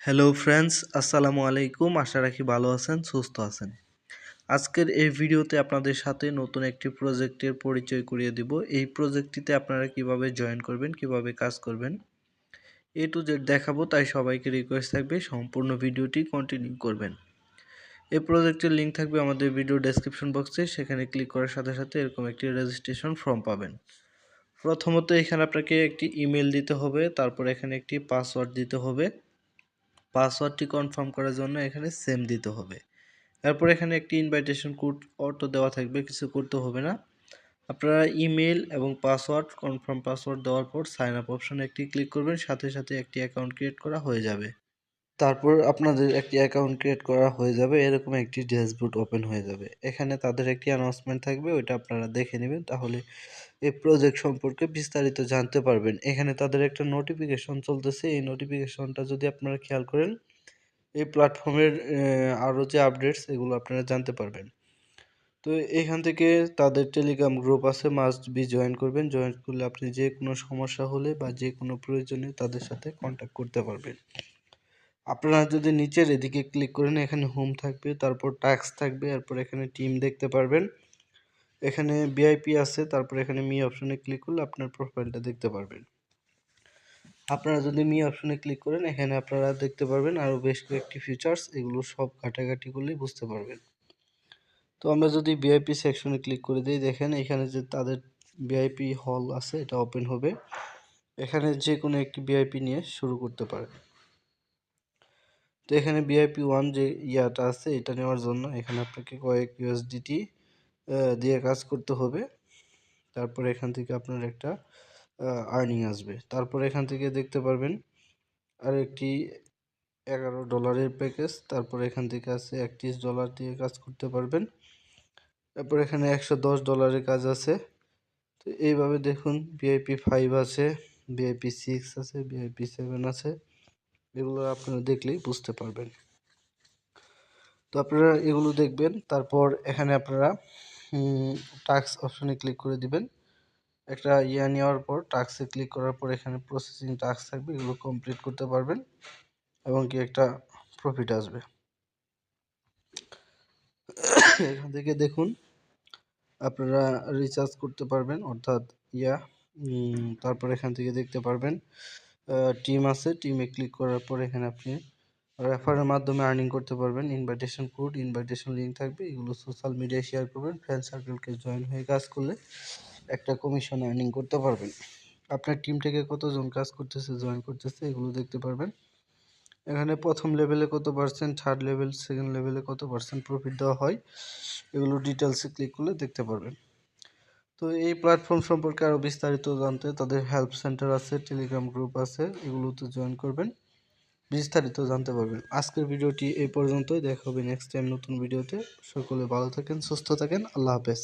Hello friends, আসসালামু আলাইকুম। আশা রাখি ভালো আছেন, সুস্থ আছেন। আজকের এই ভিডিওতে আপনাদের সাথে নতুন একটি প্রজেক্টের পরিচয় করিয়ে দিব। এই প্রজেক্টটিতে আপনারা কিভাবে জয়েন করবেন, কিভাবে কাজ করবেন, এ টু জেড দেখাবো। তাই সবাইকে রিকোয়েস্ট থাকবে সম্পূর্ণ ভিডিওটি কন্টিনিউ করবেন। এই প্রজেক্টের লিঙ্ক থাকবে আমাদের ভিডিও ডেসক্রিপশন বক্সে। সেখানে ক্লিক করার সাথে সাথে এরকম একটি রেজিস্ট্রেশন ফর্ম পাবেন। প্রথমত এখানে আপনাকে একটি ইমেল দিতে হবে, তারপর এখানে একটি পাসওয়ার্ড দিতে হবে। পাসওয়ার্ডটি কনফার্ম করার জন্য এখানে সেম দিতে হবে। তারপর এখানে একটি ইনভাইটেশন কোড অটো দেওয়া থাকবে, কিছু করতে হবে না। আপনারা ইমেল এবং পাসওয়ার্ড কনফার্ম পাসওয়ার্ড দেওয়ার পর সাইন আপ অপশনে একটি ক্লিক করবেন, সাথে সাথে একটি অ্যাকাউন্ট ক্রিয়েট করা হয়ে যাবে। তারপর আপনাদের একটি অ্যাকাউন্ট ক্রিয়েট করা হয়ে যাবে, এরকম একটি ড্যাশবোর্ড ওপেন হয়ে যাবে। এখানে তাদের একটি অ্যানাউন্সমেন্ট থাকবে, ওইটা আপনারা দেখে নেবেন, তাহলে এই প্রজেক্ট সম্পর্কে বিস্তারিত জানতে পারবেন। এখানে তাদের একটা নোটিফিকেশন চলতেছে, এই নোটিফিকেশনটা যদি আপনারা খেয়াল করেন, এই প্ল্যাটফর্মের আরও যে আপডেটস এগুলো আপনারা জানতে পারবেন। তো এখান থেকে তাদের টেলিগ্রাম গ্রুপ আছে, মাস্ট বি জয়েন করবেন। জয়েন করলে আপনি যে কোনো সমস্যা হলে বা যে কোনো প্রয়োজনে তাদের সাথে কন্ট্যাক্ট করতে পারবেন। আপনারা যদি নিচের এদিকে ক্লিক করেন, এখানে হোম থাকবে, তারপর টাস্ক থাকবে, এরপর এখানে টিম দেখতে পারবেন, এখানে ভিআইপি আছে, তারপর এখানে মি অপশনে ক্লিক করলে আপনার প্রোফাইলটা দেখতে পারবেন। আপনারা যদি মি অপশনে ক্লিক করেন, এখানে আপনারা দেখতে পারবেন আরও বেশ কয়েকটি ফিচার্স, এগুলো সব ঘাটাঘাটি করলেই বুঝতে পারবেন। তো আমরা যদি ভিআইপি সেকশনে ক্লিক করে দিই, দেখেন এখানে যে তাদের ভিআইপি হল আছে, এটা ওপেন হবে। এখানে যে কোনো একটি ভিআইপি নিয়ে শুরু করতে পারেন। তো এখানে ভিআইপি 1 যে ইয়াটা আছে, এটা নেওয়ার জন্য এখানে আপনাকে কয়েক ইউএসডিটি দিয়ে কাজ করতে হবে। তারপর এখান থেকে আপনার একটা আর্নিং আসবে। তারপর এখান থেকে দেখতে পারবেন আর একটি $11 প্যাকেজ। তারপর এখান থেকে আছে $31 দিয়ে কাজ করতে পারবেন। তারপর এখানে $110 কাজ আছে। তো এইভাবে দেখুন, ভিআইপি 5 আছে, ভিআইপি 6 আছে, ভিআইপি 7 আছে, এগুলো আপনারা দেখলেই বুঝতে পারবেন। তো আপনারা এগুলো দেখবেন। তারপর এখানে আপনারা টাস্ক অপশনে ক্লিক করে দিবেন। একটা নেওয়ার পর টাস্কে ক্লিক করার পর এখানে প্রসেসিং টাস্ক থাকবে, এগুলো কমপ্লিট করতে পারবেন এবং কি একটা প্রফিট আসবে। এখান থেকে দেখুন আপনারা রিচার্জ করতে পারবেন, অর্থাৎ তারপর এখান থেকে দেখতে পারবেন টিম আছে, টিমে ক্লিক করার পর এখানে আপনি রেফারের মাধ্যমে আর্নিং করতে পারবেন। ইনভাইটেশন কোড, ইনভাইটেশন লিঙ্ক থাকবে, এগুলো সোশ্যাল মিডিয়ায় শেয়ার করবেন। ফ্রেন্ড সার্কেলকে জয়েন হয়ে কাজ করলে একটা কমিশন আর্নিং করতে পারবেন। আপনার টিম থেকে কতজন কাজ করতেছে, জয়েন করতেছে, এগুলো দেখতে পারবেন। এখানে প্রথম লেভেলে কত পার্সেন্ট, থার্ড লেভেল, সেকেন্ড লেভেলে কত পার্সেন্ট প্রফিট দেওয়া হয়, এগুলো ডিটেলসে ক্লিক করলে দেখতে পারবেন। তো এই প্ল্যাটফর্ম সম্পর্কে আরও বিস্তারিত জানতে তাদের হেল্প সেন্টার আছে, টেলিগ্রাম গ্রুপ আছে, এগুলোতে জয়েন করবেন, বিস্তারিত জানতে পারবেন। আজকের ভিডিওটি এই পর্যন্তই, দেখা হবে নেক্সট টাইম নতুন ভিডিওতে। সকলে ভালো থাকেন, সুস্থ থাকেন, আল্লাহ হাফেজ।